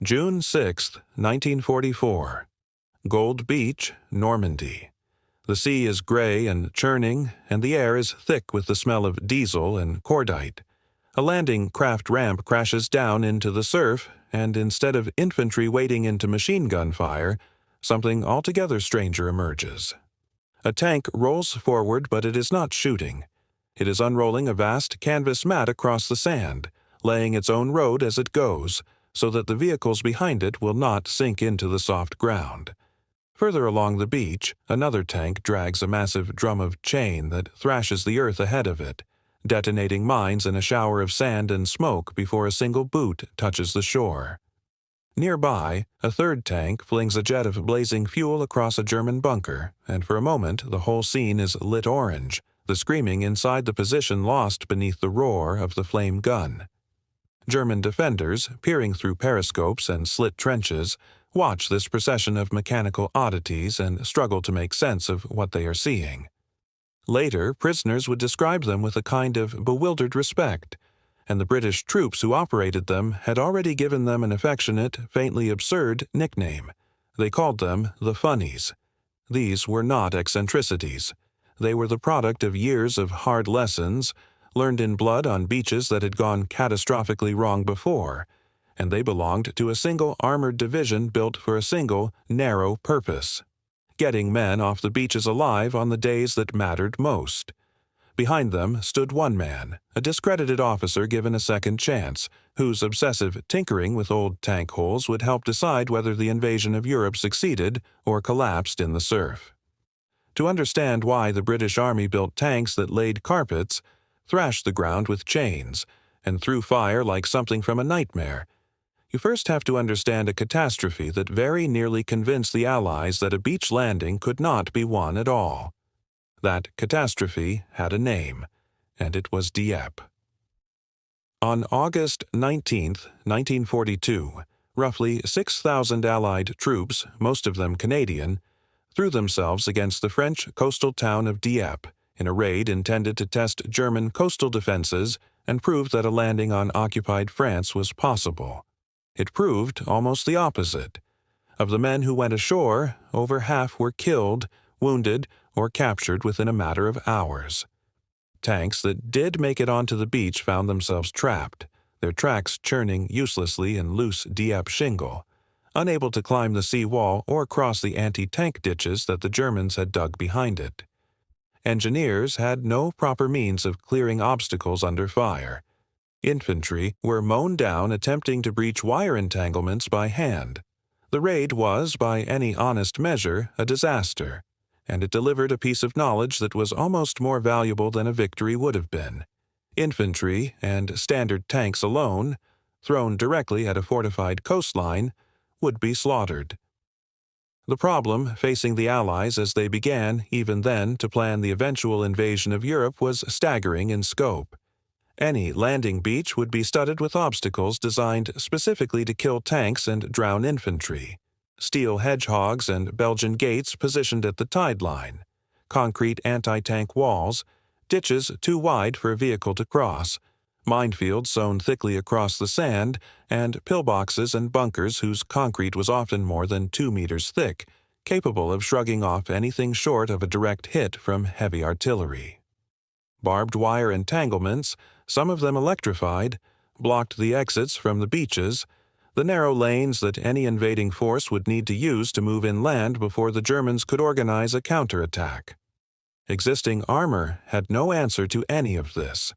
June 6, 1944. Gold Beach, Normandy. The sea is gray and churning, and the air is thick with the smell of diesel and cordite. A landing craft ramp crashes down into the surf, and instead of infantry wading into machine gun fire, something altogether stranger emerges. A tank rolls forward, but it is not shooting. It is unrolling a vast canvas mat across the sand, laying its own road as it goes, so that the vehicles behind it will not sink into the soft ground. Further along the beach, another tank drags a massive drum of chain that thrashes the earth ahead of it, detonating mines in a shower of sand and smoke before a single boot touches the shore. Nearby, a third tank flings a jet of blazing fuel across a German bunker, and for a moment the whole scene is lit orange, the screaming inside the position lost beneath the roar of the flame gun. German defenders, peering through periscopes and slit trenches, watch this procession of mechanical oddities and struggle to make sense of what they are seeing. Later, prisoners would describe them with a kind of bewildered respect, and the British troops who operated them had already given them an affectionate, faintly absurd nickname. They called them the Funnies. These were not eccentricities. They were the product of years of hard lessons, learned in blood on beaches that had gone catastrophically wrong before, and they belonged to a single armored division built for a single, narrow purpose: getting men off the beaches alive on the days that mattered most. Behind them stood one man, a discredited officer given a second chance, whose obsessive tinkering with old tank holes would help decide whether the invasion of Europe succeeded or collapsed in the surf. To understand why the British Army built tanks that laid carpets, thrashed the ground with chains, and threw fire like something from a nightmare, you first have to understand a catastrophe that very nearly convinced the Allies that a beach landing could not be won at all. That catastrophe had a name, and it was Dieppe. On August 19, 1942, roughly 6,000 Allied troops, most of them Canadian, threw themselves against the French coastal town of Dieppe in a raid intended to test German coastal defenses and prove that a landing on occupied France was possible. It proved almost the opposite. Of the men who went ashore, over half were killed, wounded, or captured within a matter of hours. Tanks that did make it onto the beach found themselves trapped, their tracks churning uselessly in loose Dieppe shingle, unable to climb the sea wall or cross the anti-tank ditches that the Germans had dug behind it. Engineers had no proper means of clearing obstacles under fire. Infantry were mown down attempting to breach wire entanglements by hand. The raid was, by any honest measure, a disaster, and it delivered a piece of knowledge that was almost more valuable than a victory would have been. Infantry and standard tanks alone, thrown directly at a fortified coastline, would be slaughtered. The problem facing the Allies as they began, even then, to plan the eventual invasion of Europe was staggering in scope. Any landing beach would be studded with obstacles designed specifically to kill tanks and drown infantry. Steel hedgehogs and Belgian gates positioned at the tide line, concrete anti-tank walls, ditches too wide for a vehicle to cross, minefields sown thickly across the sand, and pillboxes and bunkers whose concrete was often more than 2 meters thick, capable of shrugging off anything short of a direct hit from heavy artillery. Barbed wire entanglements, some of them electrified, blocked the exits from the beaches, the narrow lanes that any invading force would need to use to move inland before the Germans could organize a counterattack. Existing armor had no answer to any of this.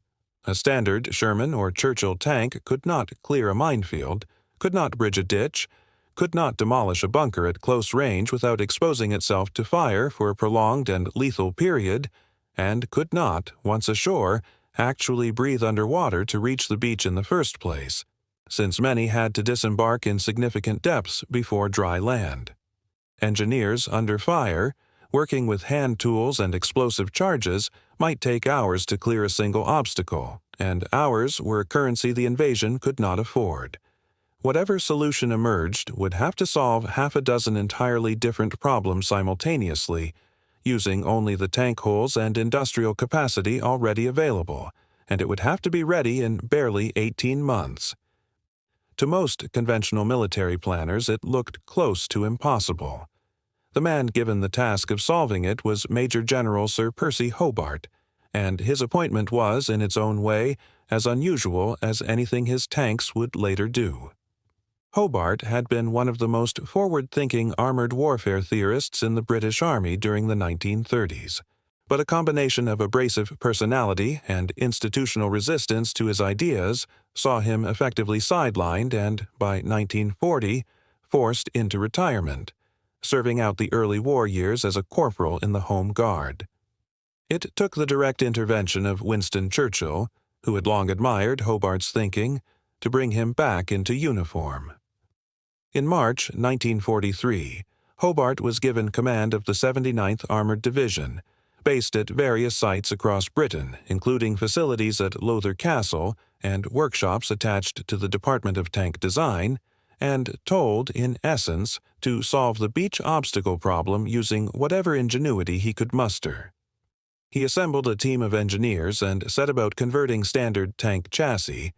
A standard Sherman or Churchill tank could not clear a minefield, could not bridge a ditch, could not demolish a bunker at close range without exposing itself to fire for a prolonged and lethal period, and could not, once ashore, actually breathe underwater to reach the beach in the first place, since many had to disembark in significant depths before dry land. Engineers under fire, working with hand tools and explosive charges, might take hours to clear a single obstacle, and hours were a currency the invasion could not afford. Whatever solution emerged would have to solve half a dozen entirely different problems simultaneously, using only the tank holes and industrial capacity already available, and it would have to be ready in barely 18 months. to most conventional military planners it looked close to impossible. The man given the task of solving it was Major General Sir Percy Hobart, and his appointment was, in its own way, as unusual as anything his tanks would later do. Hobart had been one of the most forward-thinking armored warfare theorists in the British Army during the 1930s, but a combination of abrasive personality and institutional resistance to his ideas saw him effectively sidelined and, by 1940, forced into retirement, serving out the early war years as a corporal in the Home Guard. It took the direct intervention of Winston Churchill, who had long admired Hobart's thinking, to bring him back into uniform. In March 1943, Hobart was given command of the 79th Armored Division, based at various sites across Britain, including facilities at Lowther Castle and workshops attached to the Department of Tank Design, and told, in essence, to solve the beach obstacle problem using whatever ingenuity he could muster. He assembled a team of engineers and set about converting standard tank chassis,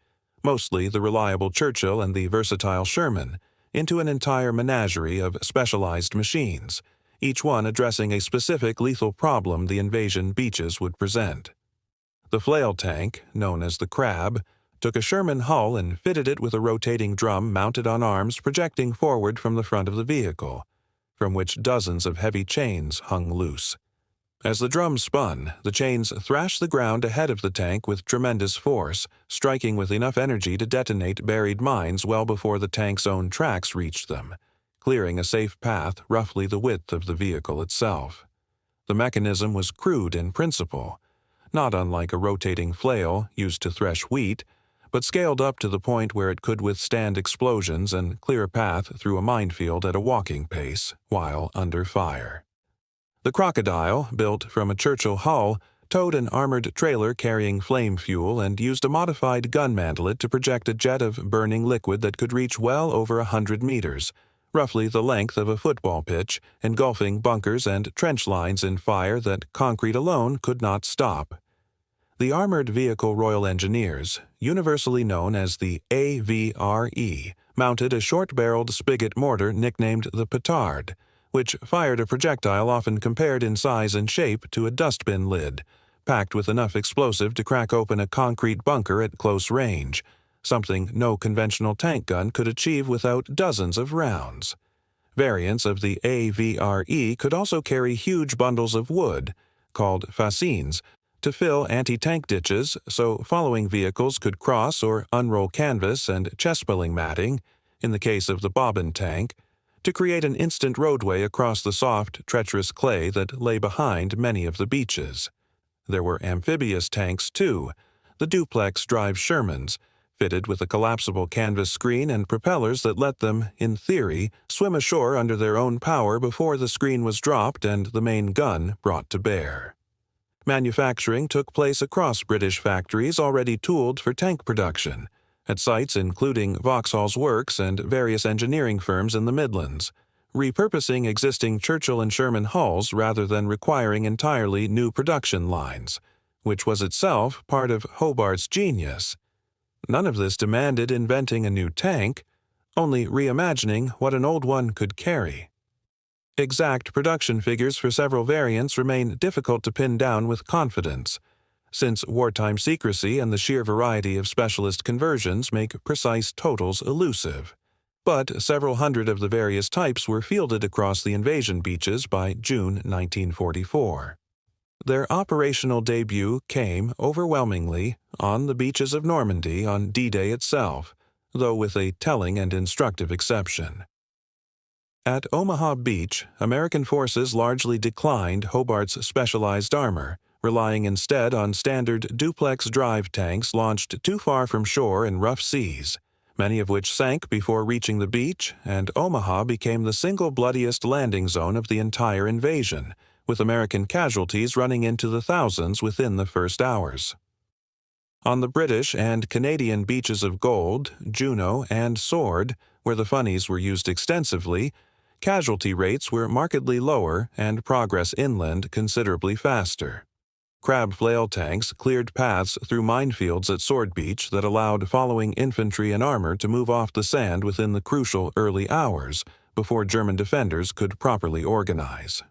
mostly the reliable Churchill and the versatile Sherman, into an entire menagerie of specialized machines, each one addressing a specific lethal problem the invasion beaches would present. The flail tank, known as the Crab, took a Sherman hull and fitted it with a rotating drum mounted on arms projecting forward from the front of the vehicle, from which dozens of heavy chains hung loose. As the drum spun, the chains thrashed the ground ahead of the tank with tremendous force, striking with enough energy to detonate buried mines well before the tank's own tracks reached them, clearing a safe path roughly the width of the vehicle itself. The mechanism was crude in principle, not unlike a rotating flail used to thresh wheat, but scaled up to the point where it could withstand explosions and clear a path through a minefield at a walking pace while under fire. The Crocodile, built from a Churchill hull, towed an armored trailer carrying flame fuel and used a modified gun mantlet to project a jet of burning liquid that could reach well over 100 meters, roughly the length of a football pitch, engulfing bunkers and trench lines in fire that concrete alone could not stop. The Armored Vehicle Royal Engineers, universally known as the AVRE, mounted a short-barreled spigot mortar nicknamed the Petard, which fired a projectile often compared in size and shape to a dustbin lid, packed with enough explosive to crack open a concrete bunker at close range, something no conventional tank gun could achieve without dozens of rounds. Variants of the AVRE could also carry huge bundles of wood, called fascines, to fill anti-tank ditches so following vehicles could cross or unroll canvas and chest-spilling matting, in the case of the bobbin tank, to create an instant roadway across the soft, treacherous clay that lay behind many of the beaches. There were amphibious tanks, too, the duplex-drive Shermans, fitted with a collapsible canvas screen and propellers that let them, in theory, swim ashore under their own power before the screen was dropped and the main gun brought to bear. Manufacturing took place across British factories already tooled for tank production, at sites including Vauxhall's Works and various engineering firms in the Midlands, repurposing existing Churchill and Sherman hulls rather than requiring entirely new production lines, which was itself part of Hobart's genius. None of this demanded inventing a new tank, only reimagining what an old one could carry. Exact production figures for several variants remain difficult to pin down with confidence, since wartime secrecy and the sheer variety of specialist conversions make precise totals elusive. But several hundred of the various types were fielded across the invasion beaches by June 1944. Their operational debut came, overwhelmingly, on the beaches of Normandy on D-Day itself, though with a telling and instructive exception. At Omaha Beach, American forces largely declined Hobart's specialized armor, relying instead on standard duplex drive tanks launched too far from shore in rough seas, many of which sank before reaching the beach, and Omaha became the single bloodiest landing zone of the entire invasion, with American casualties running into the thousands within the first hours. On the British and Canadian beaches of Gold, Juno, and Sword, where the Funnies were used extensively, casualty rates were markedly lower and progress inland considerably faster. Crab flail tanks cleared paths through minefields at Sword Beach that allowed following infantry and armor to move off the sand within the crucial early hours before German defenders could properly organize.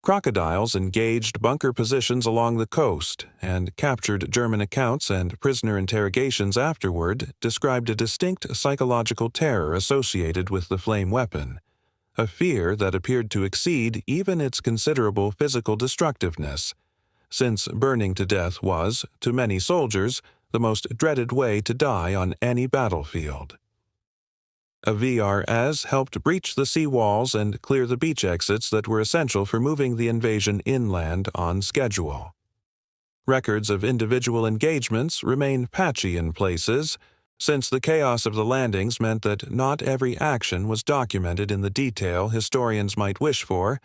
Crocodiles engaged bunker positions along the coast, and captured German accounts and prisoner interrogations afterward described a distinct psychological terror associated with the flame weapon, a fear that appeared to exceed even its considerable physical destructiveness, since burning to death was, to many soldiers, the most dreaded way to die on any battlefield. A VRS helped breach the sea walls and clear the beach exits that were essential for moving the invasion inland on schedule. Records of individual engagements remain patchy in places, since the chaos of the landings meant that not every action was documented in the detail historians might wish for,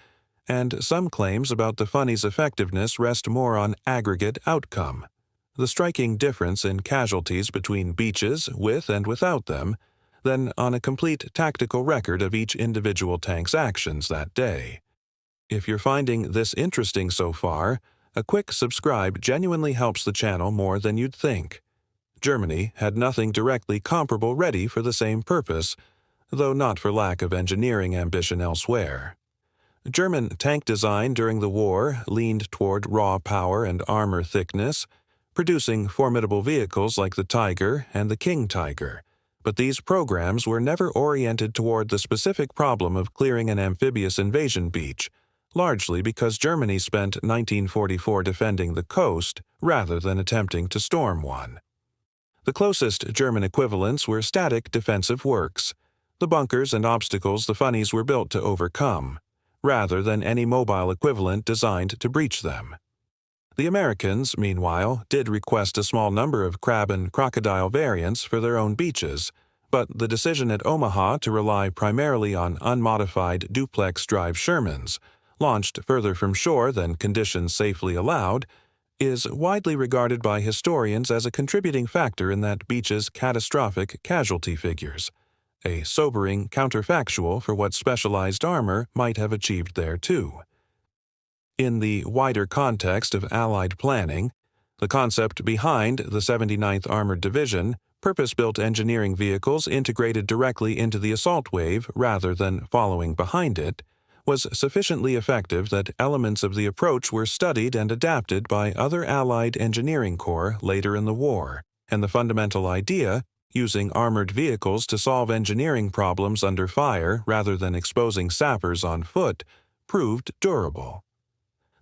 and some claims about the Funnies' effectiveness rest more on aggregate outcome. The striking difference in casualties between beaches, with and without them, than on a complete tactical record of each individual tank's actions that day. If you're finding this interesting so far, a quick subscribe genuinely helps the channel more than you'd think. Germany had nothing directly comparable ready for the same purpose, though not for lack of engineering ambition elsewhere. German tank design during the war leaned toward raw power and armor thickness, producing formidable vehicles like the Tiger and the King Tiger. But these programs were never oriented toward the specific problem of clearing an amphibious invasion beach, largely because Germany spent 1944 defending the coast rather than attempting to storm one. The closest German equivalents were static defensive works, the bunkers and obstacles the Funnies were built to overcome, rather than any mobile equivalent designed to breach them. The Americans, meanwhile, did request a small number of crab and crocodile variants for their own beaches, but the decision at Omaha to rely primarily on unmodified duplex-drive Shermans, launched further from shore than conditions safely allowed, is widely regarded by historians as a contributing factor in that beach's catastrophic casualty figures, a sobering counterfactual for what specialized armor might have achieved there too. In the wider context of Allied planning, the concept behind the 79th Armored Division, purpose-built engineering vehicles integrated directly into the assault wave rather than following behind it, was sufficiently effective that elements of the approach were studied and adapted by other Allied engineering corps later in the war, and the fundamental idea, using armored vehicles to solve engineering problems under fire rather than exposing sappers on foot, proved durable.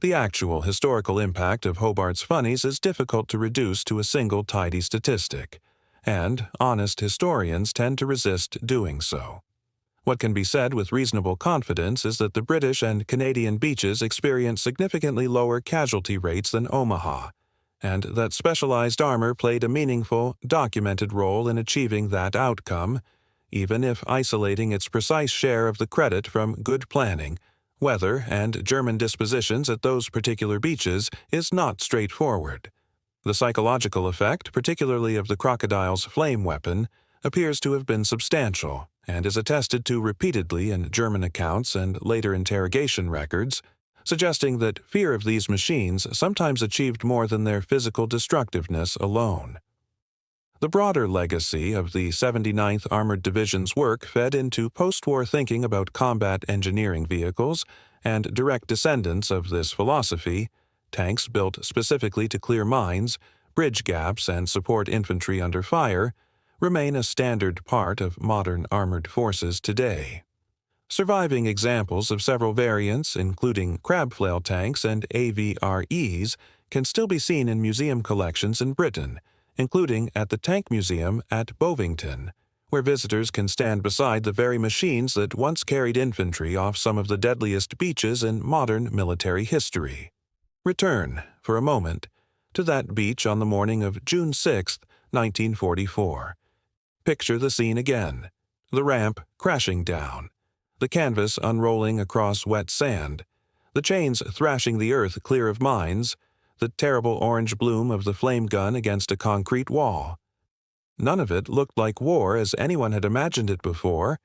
The actual historical impact of Hobarts' Funnies is difficult to reduce to a single tidy statistic, and honest historians tend to resist doing so. What can be said with reasonable confidence is that the British and Canadian beaches experienced significantly lower casualty rates than Omaha, and that specialized armor played a meaningful, documented role in achieving that outcome, even if isolating its precise share of the credit from good planning, weather, and German dispositions at those particular beaches is not straightforward. The psychological effect, particularly of the crocodile's flame weapon, appears to have been substantial, and is attested to repeatedly in German accounts and later interrogation records, suggesting that fear of these machines sometimes achieved more than their physical destructiveness alone. The broader legacy of the 79th Armored Division's work fed into post-war thinking about combat engineering vehicles, and direct descendants of this philosophy, tanks built specifically to clear mines, bridge gaps, and support infantry under fire, remain a standard part of modern armored forces today. Surviving examples of several variants, including crab flail tanks and AVREs, can still be seen in museum collections in Britain, including at the Tank Museum at Bovington, where visitors can stand beside the very machines that once carried infantry off some of the deadliest beaches in modern military history. Return, for a moment, to that beach on the morning of June 6, 1944. Picture the scene again, the ramp crashing down, the canvas unrolling across wet sand, the chains thrashing the earth clear of mines, the terrible orange bloom of the flame gun against a concrete wall. None of it looked like war as anyone had imagined it before.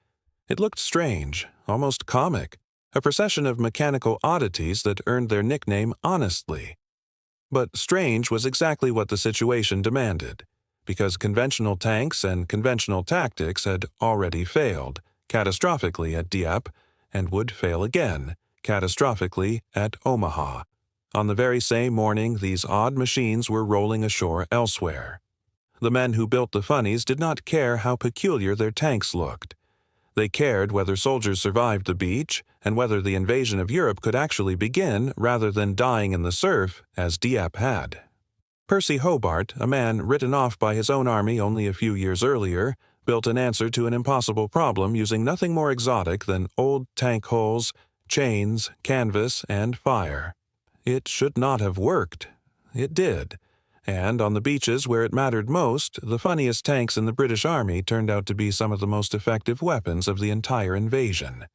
It looked strange, almost comic, a procession of mechanical oddities that earned their nickname honestly. But strange was exactly what the situation demanded, because conventional tanks and conventional tactics had already failed, catastrophically at Dieppe, and would fail again, catastrophically at Omaha. On the very same morning, these odd machines were rolling ashore elsewhere. The men who built the Funnies did not care how peculiar their tanks looked. They cared whether soldiers survived the beach and whether the invasion of Europe could actually begin rather than dying in the surf, as Dieppe had. Percy Hobart, a man written off by his own army only a few years earlier, built an answer to an impossible problem using nothing more exotic than old tank hulls, chains, canvas, and fire. It should not have worked. It did. And on the beaches where it mattered most, the funniest tanks in the British Army turned out to be some of the most effective weapons of the entire invasion.